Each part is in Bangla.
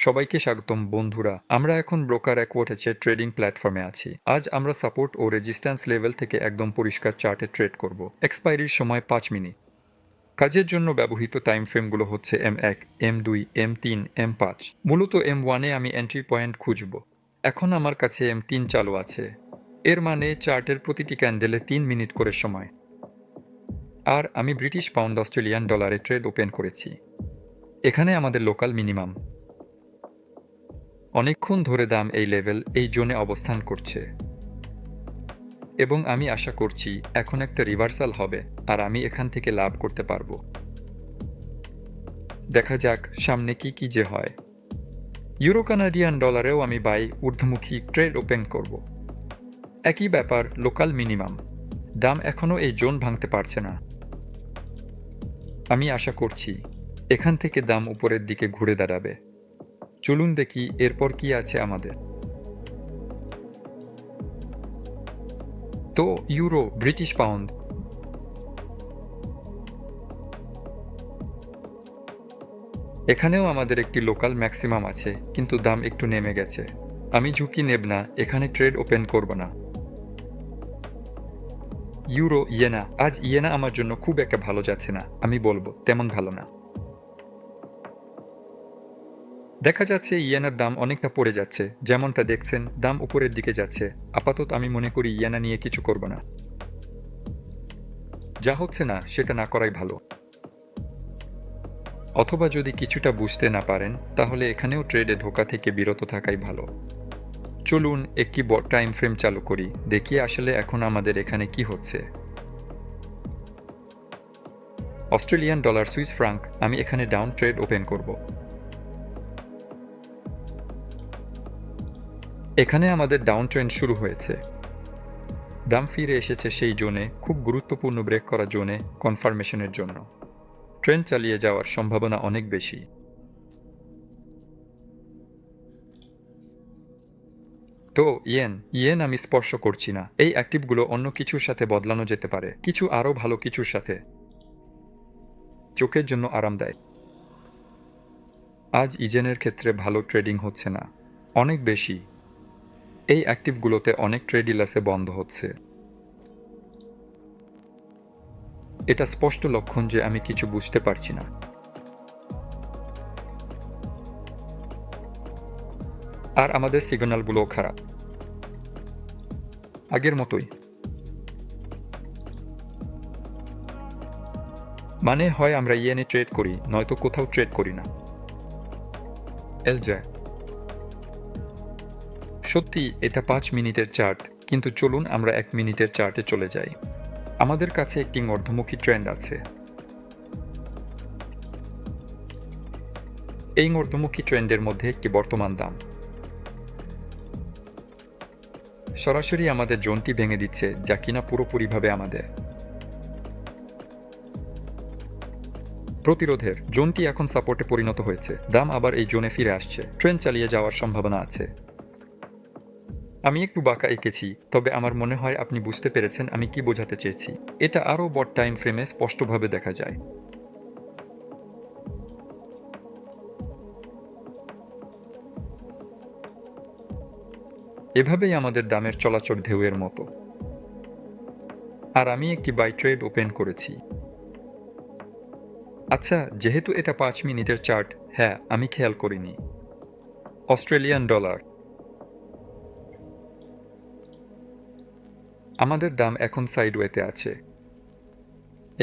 সবাইকে স্বাগতম বন্ধুরা। আমরা এখন ব্রোকার অ্যাকোয়াটেচের ট্রেডিং প্ল্যাটফর্মে আছি। আজ আমরা সাপোর্ট ও রেজিস্ট্যান্স লেভেল থেকে একদম পরিষ্কার চার্টে ট্রেড করব। এক্সপায়ারির সময় 5 মিনিট। কাজের জন্য ব্যবহৃত টাইম ফ্রেমগুলো হচ্ছে M1, M2, M3, M5। মূলত M1-এ আমি এন্ট্রি পয়েন্ট খুঁজব। এখন আমার কাছে M3 চালু আছে। এর মানে চার্টের প্রতিটি ক্যান্ডেলে 3 মিনিট করে সময়। আর আমি ব্রিটিশ পাউন্ড অস্ট্রেলিয়ান ডলারে ট্রেড ওপেন করেছি। এখানে আমাদের লোকাল মিনিমাম। অনেকক্ষণ ধরে দাম এই লেভেল, এই জোনে অবস্থান করছে এবং আমি আশা করছি এখন একটা রিভার্সাল হবে আর আমি এখান থেকে লাভ করতে পারবো। দেখা যাক সামনে কি যে হয়। ইউরো কানাডিয়ান ডলারেও আমি বাই ঊর্ধ্বমুখী ট্রেড ওপেন করব। একই ব্যাপার, লোকাল মিনিমাম। দাম এখনও এই জোন ভাঙতে পারছে না। আমি আশা করছি এখান থেকে দাম উপরের দিকে ঘুরে দাঁড়াবে। চলুন দেখি এরপর কি আছে আমাদের। তো ইউরো, ব্রিটিশ পাউন্ড। এখানেও আমাদের একটি লোকাল ম্যাক্সিমাম আছে, কিন্তু দাম একটু নেমে গেছে। আমি ঝুঁকি নেব না, এখানে ট্রেড ওপেন করব না। ইউরো, ইয়েনা। আজ ইয়েনা আমার জন্য খুব একটা ভালো যাচ্ছে না, আমি বলবো তেমন ভালো না। দেখা যাচ্ছে ইয়েনার দাম অনেকটা পড়ে যাচ্ছে। যেমনটা দেখছেন দাম উপরের দিকে যাচ্ছে। আপাতত আমি মনে করি ইয়েনা নিয়ে কিছু করব না। যা হচ্ছে না সেটা না করাই ভালো। অথবা যদি কিছুটা বুঝতে না পারেন তাহলে এখানেও ট্রেডে ঢোকা থেকে বিরত থাকাই ভালো। চলুন একটি টাইম ফ্রেম চালু করি, দেখি আসলে এখন আমাদের এখানে কি হচ্ছে। অস্ট্রেলিয়ান ডলার, সুইস ফ্রাঙ্ক, আমি এখানে ডাউন ট্রেড ওপেন করব। এখানে আমাদের ডাউন ট্রেন্ড শুরু হয়েছে। দাম ফিরে এসেছে সেই জোনে, খুব গুরুত্বপূর্ণ ব্রেক করা জোনে কনফার্মেশনের জন্য। ট্রেন্ড চালিয়ে যাওয়ার সম্ভাবনা অনেক বেশি। তো ইয়েন আমি স্পর্শ করছি না। এই অ্যাক্টিভগুলো অন্য কিছুর সাথে বদলানো যেতে পারে, কিছু আরও ভালো কিছুর সাথে। চোখের জন্য আরামদায়ক। আজ ইজেনের ক্ষেত্রে ভালো ট্রেডিং হচ্ছে না, অনেক বেশি। এই অ্যাক্টিভগুলোতে অনেক ট্রেডিলাসে বন্ধ হচ্ছে। এটা স্পষ্ট লক্ষণ যে আমি কিছু বুঝতে পারছি না। আর আমাদের সিগন্যালগুলোও খারাপ, আগের মতোই। মানে হয় আমরা ইয়েনে ট্রেড করি, নয়তো কোথাও ট্রেড করি না। এলজা, সত্যি এটা 5 মিনিটের চার্ট, কিন্তু চলুন আমরা 1 মিনিটের চার্টে চলে যাই। আমাদের কাছে একটি ঊর্ধ্বমুখী ট্রেন্ড আছে। এই ঊর্ধ্বমুখী ট্রেন্ডের মধ্যে একটি বর্তমান দাম সরাসরি আমাদের জোনটি ভেঙে দিচ্ছে, যা কিনা পুরোপুরিভাবে আমাদের প্রতিরোধের জোনটি এখন সাপোর্টে পরিণত হয়েছে। দাম আবার এই জোনে ফিরে আসছে, ট্রেন্ড চালিয়ে যাওয়ার সম্ভাবনা আছে। আমি একটু বাঁকা এঁকেছি, তবে আমার মনে হয় আপনি বুঝতে পেরেছেন আমি কি বোঝাতে চেয়েছি। এটা আরও বড় টাইম ফ্রেমে স্পষ্টভাবে দেখা যায়। এভাবেই আমাদের দামের চলাচল ঢেউয়ের মতো। আর আমি একটি বাই ট্রেড ওপেন করেছি। আচ্ছা, যেহেতু এটা 5 মিনিটের চার্ট, হ্যাঁ আমি খেয়াল করিনি। অস্ট্রেলিয়ান ডলার, আমাদের দাম এখন সাইডওয়েতে আছে।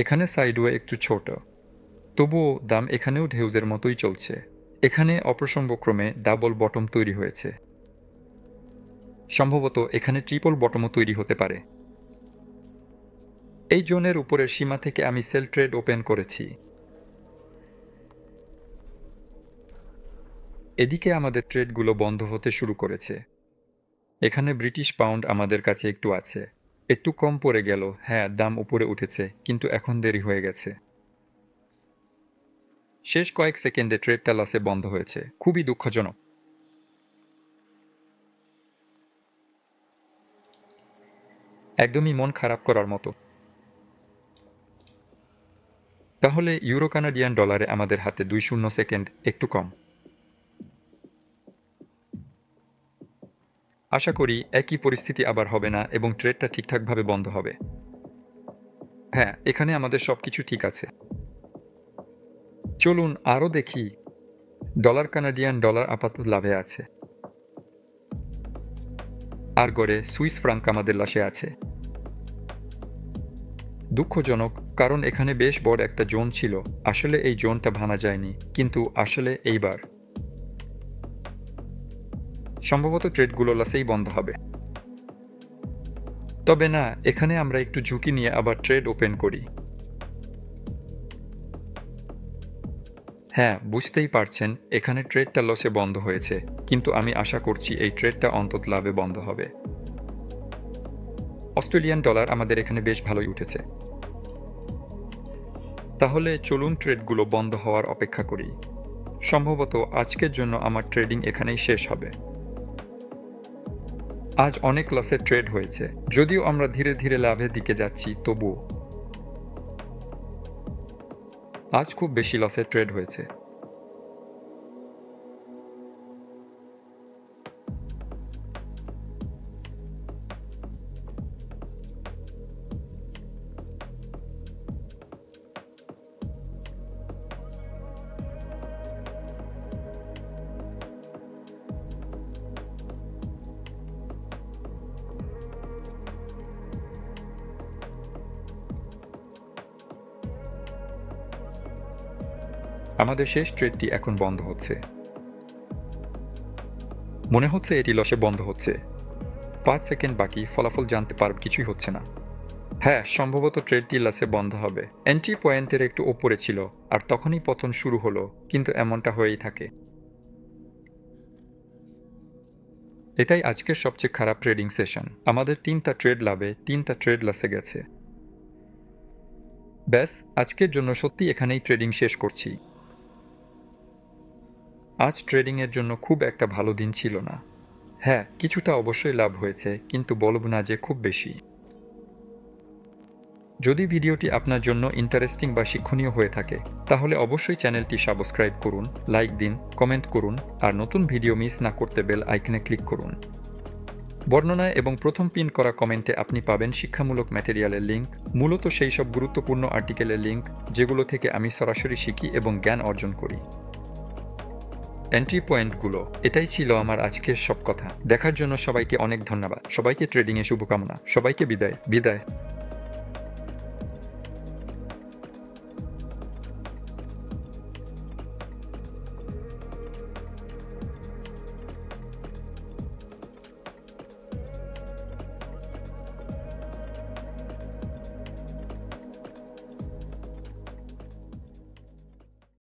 এখানে সাইডওয়ে একটু ছোট, তবুও দাম এখানেও ঢেউজের মতোই চলছে। এখানে অপ্রসঙ্গক্রমে ডাবল বটম তৈরি হয়েছে। সম্ভবত এখানে ট্রিপল বটমও তৈরি হতে পারে। এই জোনের উপরের সীমা থেকে আমি সেল ট্রেড ওপেন করেছি। এদিকে আমাদের ট্রেডগুলো বন্ধ হতে শুরু করেছে। এখানে ব্রিটিশ পাউন্ড আমাদের কাছে একটু আছে, একটু কম পড়ে গেল। হ্যাঁ, দাম উপরে উঠেছে, কিন্তু এখন দেরি হয়ে গেছে। শেষ কয়েক সেকেন্ডে ট্রেডটা লসে বন্ধ হয়েছে, খুবই দুঃখজনক। একদমই মন খারাপ করার মতো। তাহলে ইউরো কানাডিয়ান ডলারে আমাদের হাতে 2 শূন্য সেকেন্ড, একটু কম। আশা করি একই পরিস্থিতি আবার হবে না এবং ট্রেডটা ঠিকঠাকভাবে বন্ধ হবে। হ্যাঁ, এখানে আমাদের সবকিছু ঠিক আছে। চলুন আরও দেখি। ডলার কানাডিয়ান ডলার আপাতত লাভে আছে। আর গড়ে সুইস ফ্রাঙ্ক আমাদের লাশে আছে। দুঃখজনক, কারণ এখানে বেশ বড় একটা জোন ছিল। আসলে এই জোনটা ভাঙা যায়নি, কিন্তু আসলে এইবার সম্ভবত ট্রেডগুলো লাসেই বন্ধ হবে। তবে না, এখানে আমরা একটু ঝুঁকি নিয়ে আবার ট্রেড ওপেন করি। হ্যাঁ, বুঝতেই পারছেন এখানে ট্রেডটা লসে বন্ধ হয়েছে, কিন্তু আমি আশা করছি এই ট্রেডটা অন্তত লাভে বন্ধ হবে। অস্ট্রেলিয়ান ডলার আমাদের এখানে বেশ ভালোই উঠেছে। তাহলে চলুন ট্রেডগুলো বন্ধ হওয়ার অপেক্ষা করি। সম্ভবত আজকের জন্য আমার ট্রেডিং এখানেই শেষ হবে। আজ অনেক লসের ট্রেড হয়েছে, যদিও আমরা ধীরে ধীরে লাভের দিকে যাচ্ছি, তবুও আজ খুব বেশি লসের ট্রেড হয়েছে। আমাদের শেষ ট্রেডটি এখন বন্ধ হচ্ছে। মনে হচ্ছে এটি লসে বন্ধ হচ্ছে। 5 সেকেন্ড বাকি, ফলাফল জানতে পারব, কিছুই হচ্ছে না। হ্যাঁ, সম্ভবত ট্রেডটি লসে বন্ধ হবে। এন্ট্রি পয়েন্টের একটু ওপরে ছিল, আর তখনই পতন শুরু হলো, কিন্তু এমনটা হয়েই থাকে। এটাই আজকের সবচেয়ে খারাপ ট্রেডিং সেশন। আমাদের 3টা ট্রেড লাভে, 3টা ট্রেড লসে গেছে। ব্যাস, আজকের জন্য সত্যি এখানেই ট্রেডিং শেষ করছি। আজ ট্রেডিংয়ের জন্য খুব একটা ভালো দিন ছিল না। হ্যাঁ, কিছুটা অবশ্যই লাভ হয়েছে, কিন্তু বলব না যে খুব বেশি। যদি ভিডিওটি আপনার জন্য ইন্টারেস্টিং বা শিক্ষণীয় হয়ে থাকে, তাহলে অবশ্যই চ্যানেলটি সাবস্ক্রাইব করুন, লাইক দিন, কমেন্ট করুন, আর নতুন ভিডিও মিস না করতে বেল আইকনে ক্লিক করুন। বর্ণনায় এবং প্রথম পিন করা কমেন্টে আপনি পাবেন শিক্ষামূলক ম্যাটেরিয়ালের লিঙ্ক, মূলত সেই সব গুরুত্বপূর্ণ আর্টিকেলের লিঙ্ক যেগুলো থেকে আমি সরাসরি শিখি এবং জ্ঞান অর্জন করি। এন্ট্রি পয়েন্টগুলো, এটাই ছিল আমার আজকের সব কথা। দেখার জন্য সবাইকে অনেক ধন্যবাদ। সবাইকে ট্রেডিংয়ে শুভকামনা। সবাইকে বিদায়।